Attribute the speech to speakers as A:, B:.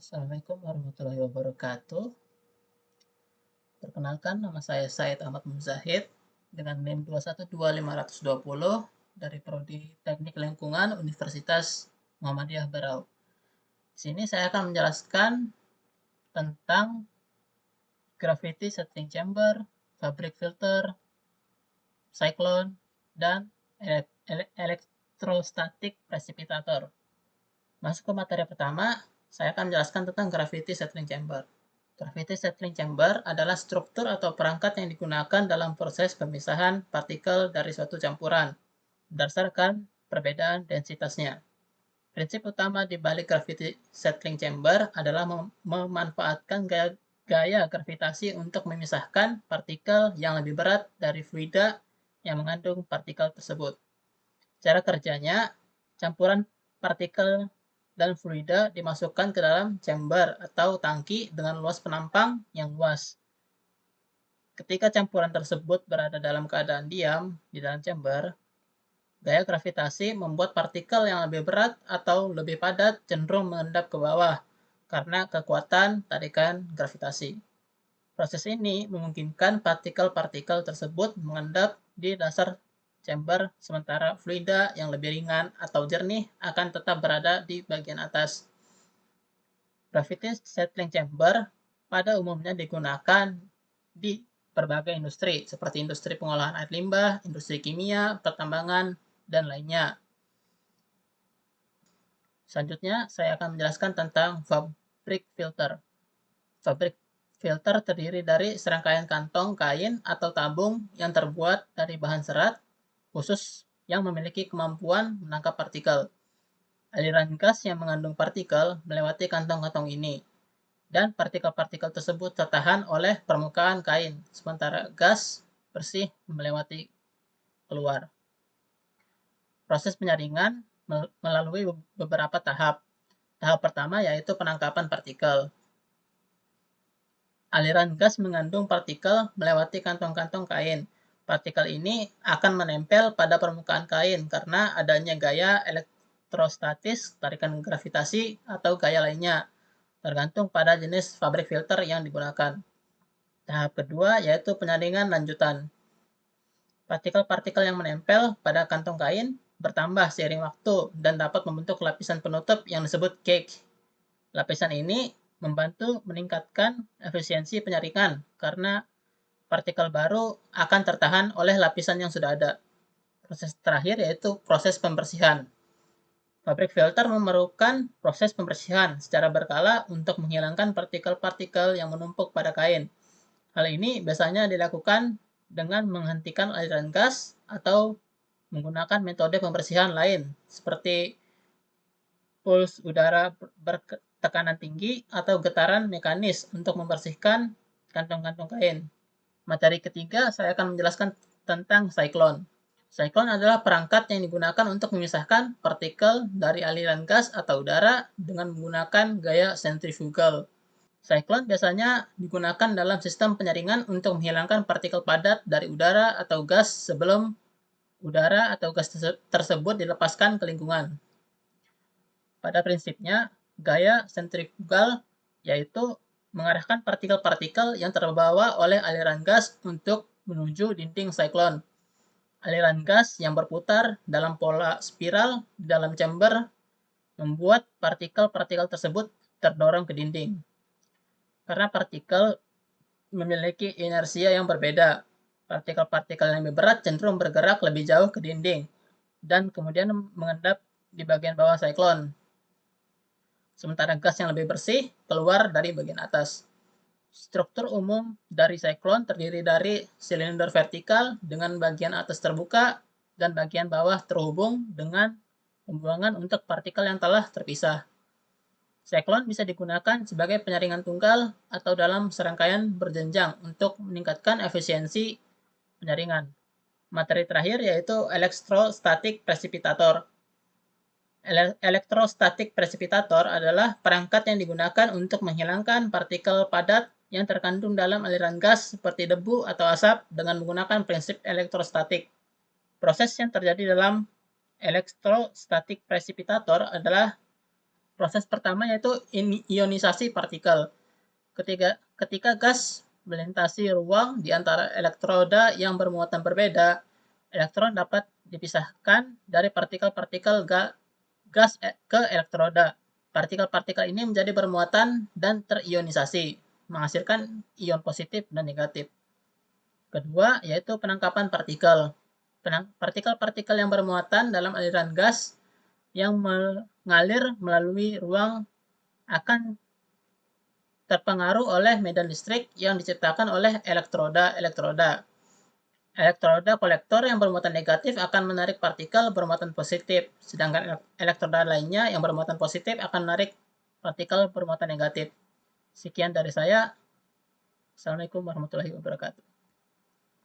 A: Assalamualaikum warahmatullahi wabarakatuh. Perkenalkan, nama saya Said Ahmad Muzahid dengan NIM 2125520 dari Prodi Teknik Lingkungan Universitas Muhammadiyah Berau. Di sini saya akan menjelaskan tentang gravity settling chamber, fabric filter, cyclone, dan electrostatic precipitator. Masuk ke materi pertama, saya akan menjelaskan tentang gravity settling chamber. Gravity settling chamber adalah struktur atau perangkat yang digunakan dalam proses pemisahan partikel dari suatu campuran berdasarkan perbedaan densitasnya. Prinsip utama di balik gravity settling chamber adalah memanfaatkan gaya gravitasi untuk memisahkan partikel yang lebih berat dari fluida yang mengandung partikel tersebut. Cara kerjanya, campuran partikel dan fluida dimasukkan ke dalam chamber atau tangki dengan luas penampang yang luas. Ketika campuran tersebut berada dalam keadaan diam di dalam chamber, gaya gravitasi membuat partikel yang lebih berat atau lebih padat cenderung mengendap ke bawah karena kekuatan tarikan gravitasi. Proses ini memungkinkan partikel-partikel tersebut mengendap di dasar chamber, sementara fluida yang lebih ringan atau jernih akan tetap berada di bagian atas. Gravity settling chamber pada umumnya digunakan di berbagai industri, seperti industri pengolahan air limbah, industri kimia, pertambangan, dan lainnya. Selanjutnya, saya akan menjelaskan tentang fabric filter. Fabric filter terdiri dari serangkaian kantong kain atau tabung yang terbuat dari bahan serat khusus yang memiliki kemampuan menangkap partikel. Aliran gas yang mengandung partikel melewati kantong-kantong ini, dan partikel-partikel tersebut tertahan oleh permukaan kain, sementara gas bersih melewati keluar. Proses penyaringan melalui beberapa tahap. Tahap pertama yaitu penangkapan partikel. Aliran gas mengandung partikel melewati kantong-kantong kain. Partikel ini akan menempel pada permukaan kain karena adanya gaya elektrostatis, tarikan gravitasi, atau gaya lainnya, tergantung pada jenis fabrik filter yang digunakan. Tahap kedua yaitu penyaringan lanjutan. Partikel-partikel yang menempel pada kantong kain bertambah seiring waktu dan dapat membentuk lapisan penutup yang disebut cake. Lapisan ini membantu meningkatkan efisiensi penyaringan karena partikel baru akan tertahan oleh lapisan yang sudah ada. Proses terakhir yaitu proses pembersihan. Fabrik filter memerlukan proses pembersihan secara berkala untuk menghilangkan partikel-partikel yang menumpuk pada kain. Hal ini biasanya dilakukan dengan menghentikan aliran gas atau menggunakan metode pembersihan lain seperti puls udara bertekanan tinggi atau getaran mekanis untuk membersihkan kantong-kantong kain. Materi ketiga, saya akan menjelaskan tentang cyclone. Cyclone adalah perangkat yang digunakan untuk memisahkan partikel dari aliran gas atau udara dengan menggunakan gaya sentrifugal. Cyclone biasanya digunakan dalam sistem penyaringan untuk menghilangkan partikel padat dari udara atau gas sebelum udara atau gas tersebut dilepaskan ke lingkungan. Pada prinsipnya, gaya sentrifugal yaitu mengarahkan partikel-partikel yang terbawa oleh aliran gas untuk menuju dinding cyclone. Aliran gas yang berputar dalam pola spiral di dalam chamber membuat partikel-partikel tersebut terdorong ke dinding. Karena partikel memiliki inersia yang berbeda, partikel-partikel yang lebih berat cenderung bergerak lebih jauh ke dinding dan kemudian mengendap di bagian bawah cyclone. Sementara gas yang lebih bersih keluar dari bagian atas. Struktur umum dari cyclone terdiri dari silinder vertikal dengan bagian atas terbuka dan bagian bawah terhubung dengan pembuangan untuk partikel yang telah terpisah. Cyclone bisa digunakan sebagai penyaringan tunggal atau dalam serangkaian berjenjang untuk meningkatkan efisiensi penyaringan. Materi terakhir yaitu electrostatic precipitator. Electrostatic precipitator adalah perangkat yang digunakan untuk menghilangkan partikel padat yang terkandung dalam aliran gas seperti debu atau asap dengan menggunakan prinsip elektrostatik. Proses yang terjadi dalam electrostatic precipitator adalah Proses pertama yaitu ionisasi partikel. Ketika gas melintasi ruang di antara elektroda yang bermuatan berbeda, elektron dapat dipisahkan dari partikel-partikel gas ke elektroda. Partikel-partikel ini menjadi bermuatan dan terionisasi, menghasilkan ion positif dan negatif. Kedua, yaitu penangkapan partikel. Partikel-partikel yang bermuatan dalam aliran gas yang mengalir melalui ruang akan terpengaruh oleh medan listrik yang diciptakan oleh elektroda-elektroda. Elektroda kolektor yang bermuatan negatif akan menarik partikel bermuatan positif, sedangkan elektroda lainnya yang bermuatan positif akan menarik partikel bermuatan negatif. Sekian dari saya. Assalamualaikum warahmatullahi wabarakatuh.